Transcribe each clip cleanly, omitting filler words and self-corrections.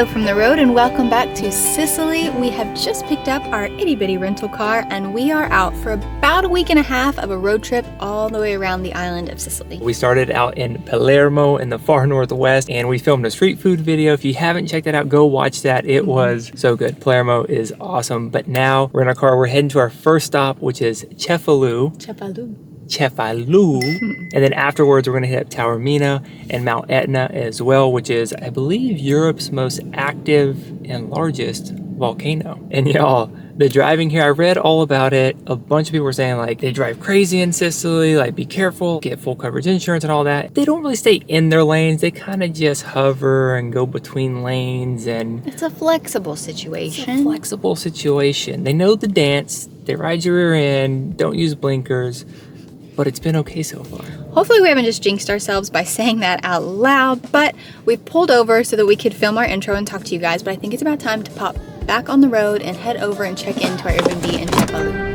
Hello from the road and welcome back to Sicily. We have just picked up our itty bitty rental car and we are out for about a week and a half of a road trip all the way around the island of Sicily. We started out in Palermo in the far northwest and we filmed a street food video. If you haven't checked that out, go watch that. It was so good. Palermo is awesome. But now we're in our car. We're heading to our first stop, which is Cefalu. Cefalu. And then afterwards, we're going to hit up Taormina and Mount Etna as well, which is, I believe, Europe's most active and largest volcano. And y'all, the driving here, I read all about it. A bunch of people were saying like they drive crazy in Sicily, like be careful, get full coverage insurance and all that. They don't really stay in their lanes. They kind of just hover and go between lanes, and it's a flexible situation. They know the dance. They ride your rear end, don't use blinkers. But it's been okay so far. Hopefully we haven't just jinxed ourselves by saying that out loud, but we've pulled over so that we could film our intro and talk to you guys, but I think it's about time to pop back on the road and head over and check into our Airbnb in Cefalu.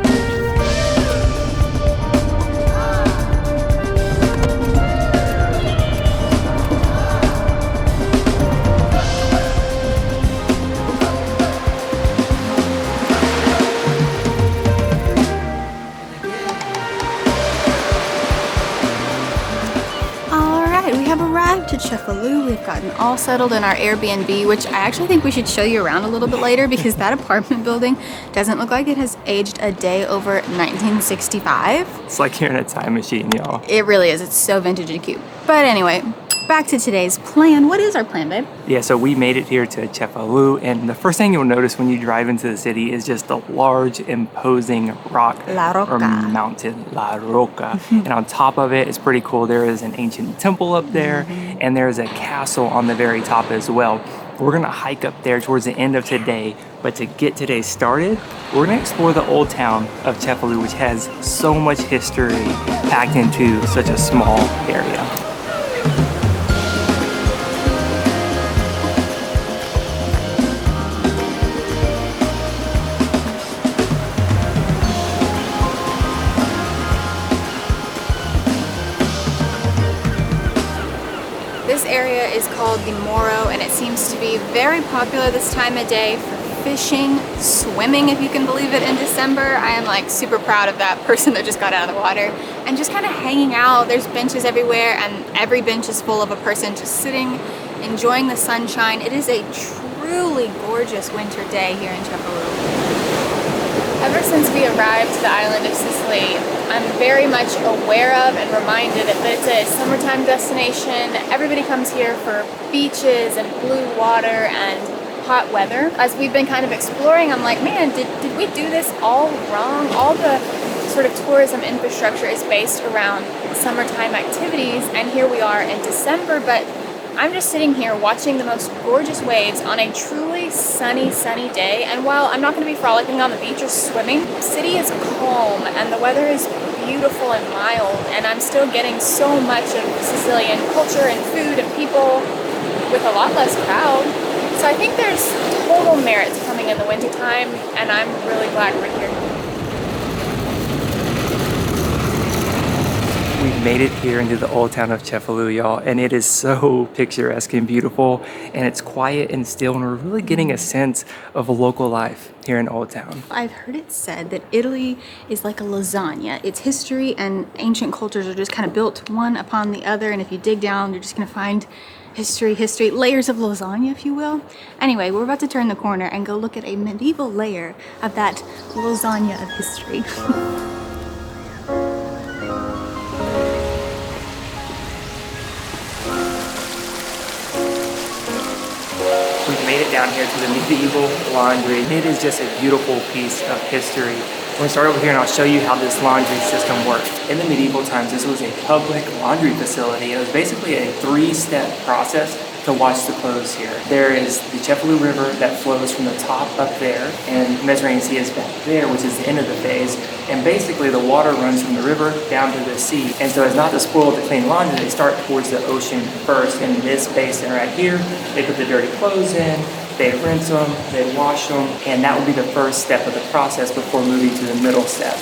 To Cefalu. We've gotten all settled in our Airbnb, which I actually think we should show you around a little bit later because that apartment building doesn't look like it has aged a day over 1965. It's like you're in a time machine, y'all. It really is. It's so vintage and cute. But anyway, back to today's plan. What is our plan, babe? Yeah, so we made it here to Cefalu, and the first thing you'll notice when you drive into the city is just the large, imposing rock or mountain, La Rocca. And on top of it, it's pretty cool. There is an ancient temple up there, and there's a castle on the very top as well. We're gonna hike up there towards the end of today, but to get today started, we're gonna explore the old town of Cefalu, which has so much history packed into such a small area. This area is called the Moro, and it seems to be very popular this time of day for fishing, swimming, if you can believe it, in December. I am like super proud of that person that just got out of the water, and just kind of hanging out. There's benches everywhere, and every bench is full of a person just sitting, enjoying the sunshine. It is a truly gorgeous winter day here in Cefalu. Ever since we arrived to the island of Sicily, I'm very much aware of and reminded that it's a summertime destination. Everybody comes here for beaches and blue water and hot weather. As we've been kind of exploring, I'm like, man, did we do this all wrong? All the sort of tourism infrastructure is based around summertime activities, and here we are in December, but I'm just sitting here watching the most gorgeous waves on a truly sunny day, and while I'm not going to be frolicking on the beach or swimming, the city is calm and the weather is beautiful and mild, and I'm still getting so much of Sicilian culture and food and people with a lot less crowd. So I think there's total merit to coming in the wintertime, and I'm really glad we're here. We've made it here into the old town of Cefalu, y'all, and it is so picturesque and beautiful, and it's quiet and still, and we're really getting a sense of local life here in Old Town. I've heard it said that Italy is like a lasagna. Its history and ancient cultures are just kind of built one upon the other, and if you dig down, you're just gonna find history, layers of lasagna, if you will. Anyway, we're about to turn the corner and go look at a medieval layer of that lasagna of history. We've made it down here to the medieval laundry. It is just a beautiful piece of history. We're gonna start over here and I'll show you how this laundry system works. In the medieval times, this was a public laundry facility. It was basically a three-step process to wash the clothes here. There is the Cefalu River that flows from the top up there, and the Mediterranean Sea is back there, which is the end of the phase. And basically the water runs from the river down to the sea. And so as not to spoil the clean laundry, they start towards the ocean first. In this basin right here, they put the dirty clothes in, they rinse them, they wash them, and that will be the first step of the process before moving to the middle step.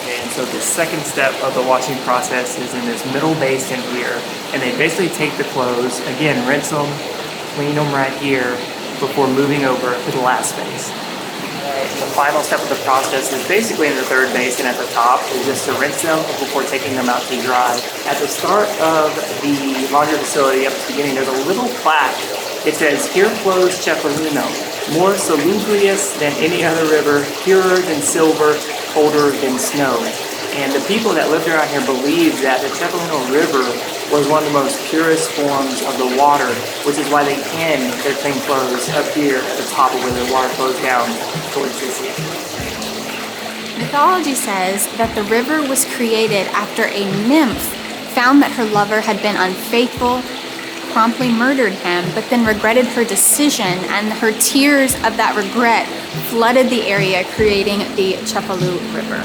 Okay, and so the second step of the washing process is in this middle basin here, and they basically take the clothes, again, rinse them, clean them right here, before moving over to the last phase. The final step of the process is basically in the third basin at the top, is just to rinse them before taking them out to dry. At the start of the laundry facility, up at the beginning, there's a little plaque. It says, "Here flows Cefalu, more salubrious than any other river, purer than silver, colder than snow." And the people that lived around here believed that the Cefalu River was one of the most purest forms of the water, which is why they end their clean flows up here at the top of where the water flows down towards Sicily. Mythology says that the river was created after a nymph found that her lover had been unfaithful, promptly murdered him, but then regretted her decision, and her tears of that regret flooded the area, creating the Cefalu River.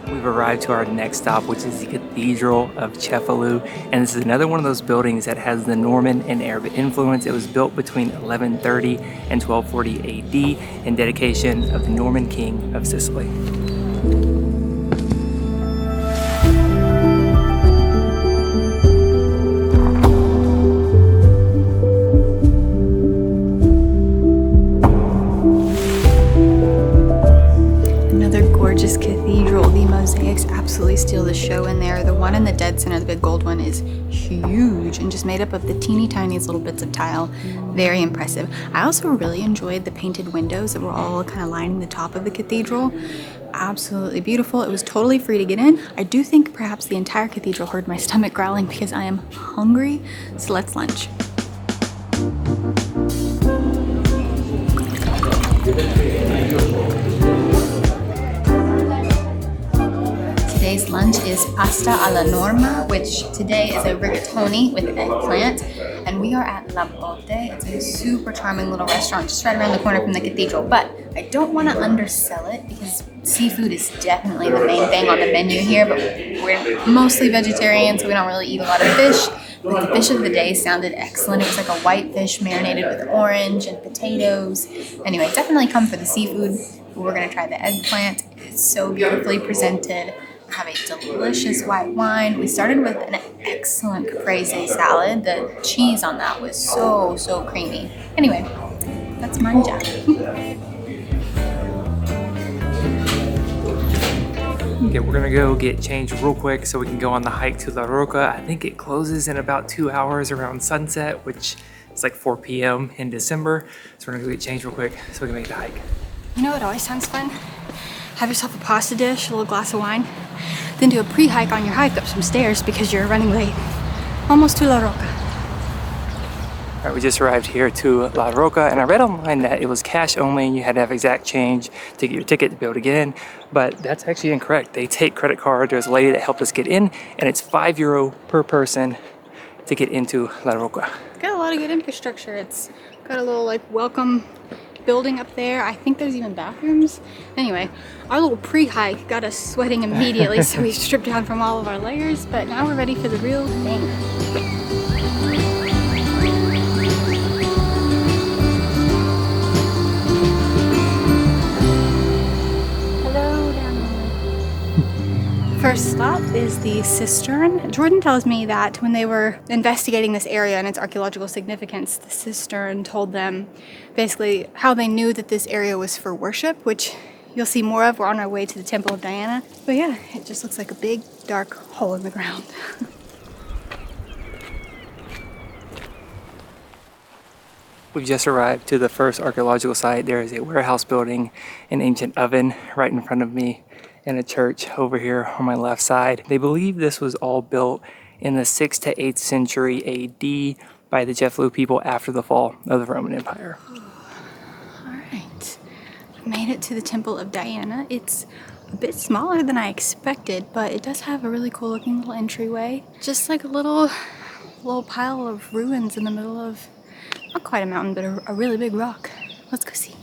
We've arrived to our next stop, which is the Cathedral of Cefalu, and this is another one of those buildings that has the Norman and Arab influence. It was built between 1130 and 1240 AD in dedication of the Norman King of Sicily. Gorgeous cathedral. The mosaics absolutely steal the show in there. The one in the dead center, the big gold one, is huge and just made up of the teeny tiniest little bits of tile. Very impressive. I also really enjoyed the painted windows that were all kind of lining the top of the cathedral. Absolutely beautiful. It was totally free to get in. I do think perhaps the entire cathedral heard my stomach growling because I am hungry. So let's lunch. Today's lunch is pasta alla norma, which today is a rigatoni with eggplant, and we are at La Botte. It's a super charming little restaurant just right around the corner from the cathedral, but I don't want to undersell it because seafood is definitely the main thing on the menu here, but we're mostly vegetarian, so we don't really eat a lot of fish. But the fish of the day sounded excellent. It was like a white fish marinated with orange and potatoes. Anyway, definitely come for the seafood. We're gonna try the eggplant. It's so beautifully presented. Have a delicious white wine. We started with an excellent caprese salad. The cheese on that was so creamy. Anyway, that's manja. Okay, we're gonna go get changed real quick so we can go on the hike to La Rocca. I think it closes in about 2 hours around sunset, which is like 4 p.m. in December. So we're gonna go get changed real quick so we can make the hike. You know what always sounds fun? Have yourself a pasta dish, a little glass of wine, then do a pre-hike on your hike up some stairs because you're running late. Almost to La Rocca. All right, we just arrived here to La Rocca, and I read online that it was cash only and you had to have exact change to get your ticket to be able to get in, but that's actually incorrect. They take credit card. There's a lady that helped us get in, and it's €5 per person to get into La Rocca. It's got a lot of good infrastructure. It's got a little like welcome building up there. I think there's even bathrooms. Anyway, our little pre-hike got us sweating immediately, so we stripped down from all of our layers, but now we're ready for the real thing. Hello down there. First stop is the cistern. Jordan tells me that when they were investigating this area and its archaeological significance, the cistern told them basically how they knew that this area was for worship, which you'll see more of. We're on our way to the Temple of Diana. But yeah, it just looks like a big dark hole in the ground. We've just arrived to the first archaeological site. There is a warehouse building, an ancient oven right in front of me, and a church over here on my left side. They believe this was all built in the 6th to 8th century AD by the Cefalu people after the fall of the Roman Empire. All right, made it to the Temple of Diana. It's a bit smaller than I expected, but it does have a really cool looking little entryway. Just like a little pile of ruins in the middle of, not quite a mountain, but a really big rock. Let's go see.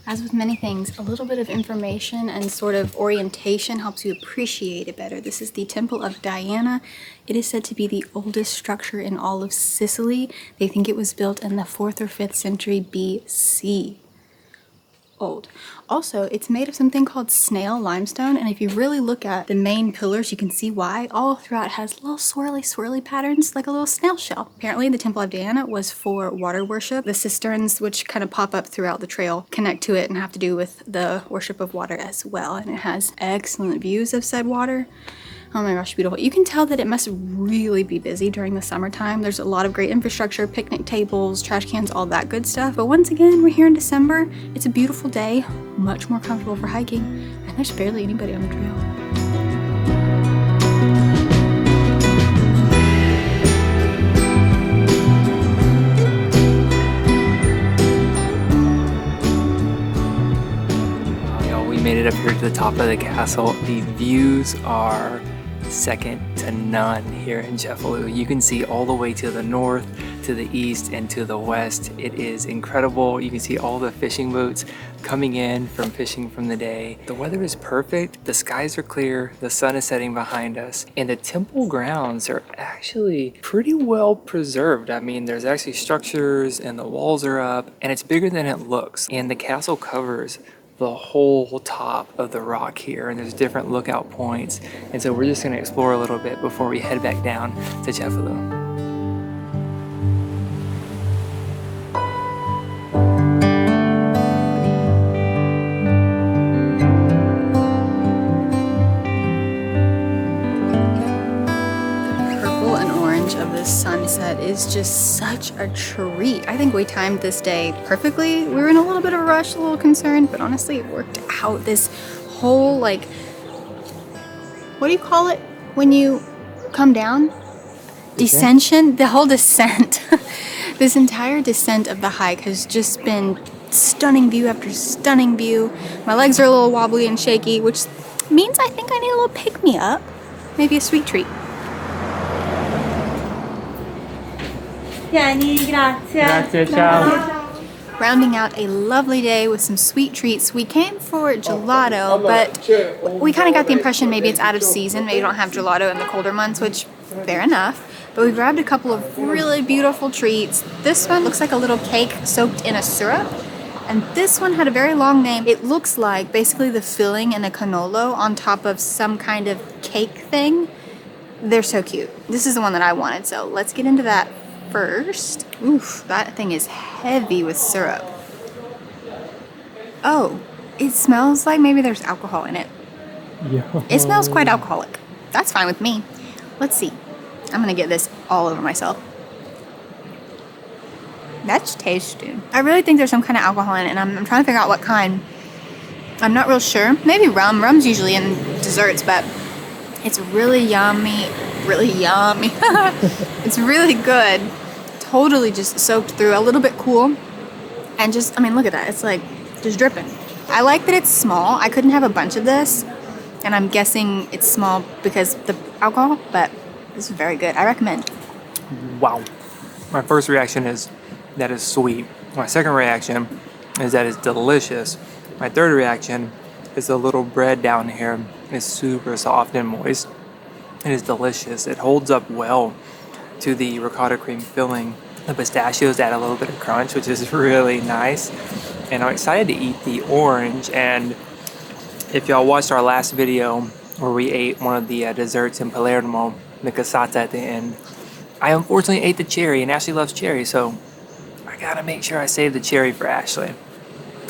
As with many things, a little bit of information and sort of orientation helps you appreciate it better. This is the Temple of Diana. It is said to be the oldest structure in all of Sicily. They think it was built in the 4th or 5th century BC. Old. Also, it's made of something called snail limestone, and if you really look at the main pillars, you can see why. All throughout it has little swirly patterns like a little snail shell. Apparently the Temple of Diana was for water worship. The cisterns, which kind of pop up throughout the trail, connect to it and have to do with the worship of water as well, and it has excellent views of said water. Oh my gosh, beautiful. You can tell that it must really be busy during the summertime. There's a lot of great infrastructure, picnic tables, trash cans, all that good stuff. But once again, we're here in December. It's a beautiful day, much more comfortable for hiking, and there's barely anybody on the trail. We made it up here to the top of the castle. The views are second to none here in Cefalu. You can see all the way to the north, to the east, and to the west. It is incredible. You can see all the fishing boats coming in from fishing from the day. The weather is perfect. The skies are clear. The sun is setting behind us. And the temple grounds are actually pretty well preserved. I mean, there's actually structures and the walls are up and it's bigger than it looks. And the castle covers the whole top of the rock here, and there's different lookout points, and so we're just going to explore a little bit before we head back down to Cefalu. Of the sunset is just such a treat. I think we timed this day perfectly. We were in a little bit of a rush, a little concerned, but honestly it worked out. This whole, like, what do you call it when you come down? Descension? The whole descent. This entire descent of the hike has just been stunning view after stunning view. My legs are a little wobbly and shaky, which means I think I need a little pick-me-up. Maybe a sweet treat. Grazie, ciao. Rounding out a lovely day with some sweet treats. We came for gelato, but we kind of got the impression maybe it's out of season. Maybe you don't have gelato in the colder months, which fair enough. But we grabbed a couple of really beautiful treats. This one looks like a little cake soaked in a syrup. And this one had a very long name. It looks like basically the filling in a cannolo on top of some kind of cake thing. They're so cute. This is the one that I wanted, so let's get into that first. Oof, that thing is heavy with syrup. Oh, it smells like maybe there's alcohol in it. Yeah. It smells quite alcoholic. That's fine with me. Let's see. I'm gonna get this all over myself. That's tasty. I really think there's some kind of alcohol in it, and I'm trying to figure out what kind. I'm not real sure. Maybe rum. Rum's usually in desserts, but it's really yummy. Really yummy. It's really good. Totally just soaked through, a little bit cool, and just, I mean, look at that. It's like just dripping. I like that it's small. I couldn't have a bunch of this, and I'm guessing it's small because of the alcohol, but this is very good. I recommend. Wow. My first reaction is that is sweet. My second reaction is that it's delicious. My third reaction is the little bread down here is super soft and moist. It is delicious. It holds up well to the ricotta cream filling. The pistachios add a little bit of crunch, which is really nice. And I'm excited to eat the orange. And if y'all watched our last video where we ate one of the desserts in Palermo, the cassata at the end, I unfortunately ate the cherry, and Ashley loves cherry, so I gotta make sure I save the cherry for Ashley.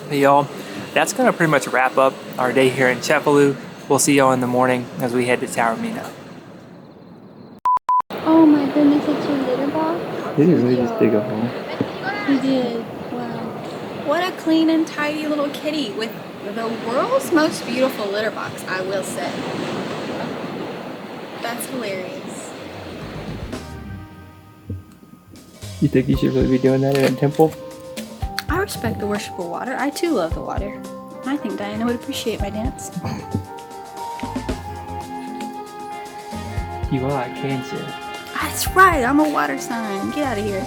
But y'all, that's gonna pretty much wrap up our day here in Cefalu. We'll see y'all in the morning as we head to Taormina. Oh my goodness, it's your litter box? Did you really just dig a hole? He did. Wow. What a clean and tidy little kitty with the world's most beautiful litter box, I will say. That's hilarious. You think you should really be doing that in a temple? I respect the worship of water. I too love the water. I think Diana would appreciate my dance. You are, can't you? That's right, I'm a water sign. Get out of here.